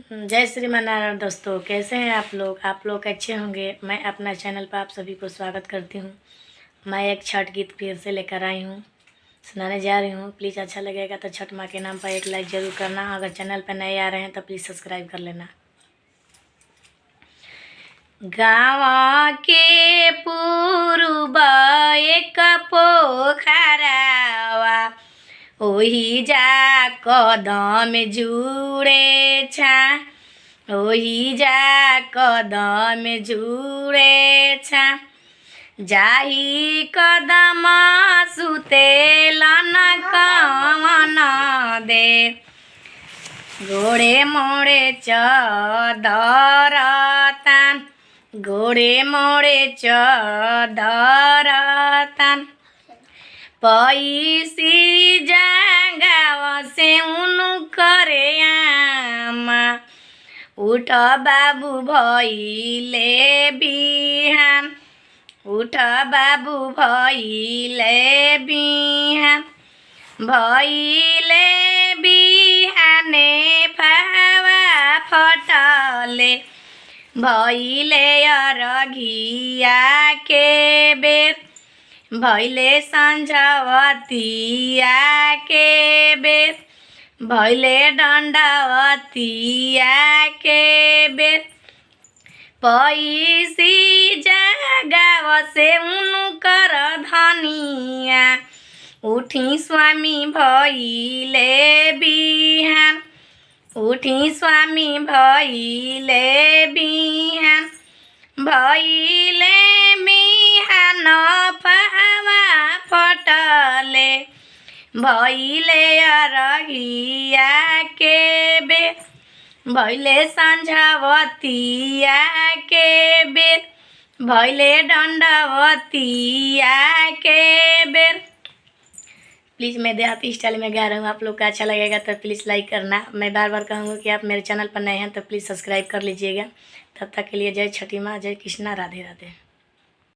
जय श्रीमन्नारायण दोस्तों, कैसे हैं आप लोग अच्छे होंगे। मैं अपना चैनल पर आप सभी को स्वागत करती हूँ। मैं एक छठ गीत फिर से लेकर आई हूँ, सुनाने जा रही हूँ। प्लीज़ अच्छा लगेगा तो छठ माँ के नाम पर एक लाइक ज़रूर करना। अगर चैनल पर नए आ रहे हैं तो प्लीज़ सब्सक्राइब कर लेना। गाँव के पूर्व एक पोखरावा, ओही जा कदम जुड़े छा, ओही जा कदम जुड़े छा। जाही कदम सुतेलन कवन दे, गोड़े मोड़े चदरतन, गोड़े मोड़े चदरतन। पैसी जंगाव से उनु करे आमा, उठ बाबू भइले बिहान, उठ बाबू भइले बिहान। भइले बिहाने फावा फटले, भइले अरघिया के बेर, भइले संझवतिया के बेर, भइले दण्डवतिया के बेर। पैसी जगाव से उनुकर धनिया, उठी स्वामी भइले बिहान, उठी स्वामी भइले बिहान। भइले बिहान फावा फटले, भइले अरघिया के बेर, भइले संझवतिया के बेर, भइले दण्डवतिया के बेर। प्लीज़ मैं देहाती स्टाइल में गा रहा हूँ, आप लोग का अच्छा लगेगा तो प्लीज़ लाइक करना। मैं बार बार कहूँगी कि आप मेरे चैनल पर नए हैं तो प्लीज़ सब्सक्राइब कर लीजिएगा। तब तक के लिए जय छठी माँ, जय कृष्णा, राधे राधे।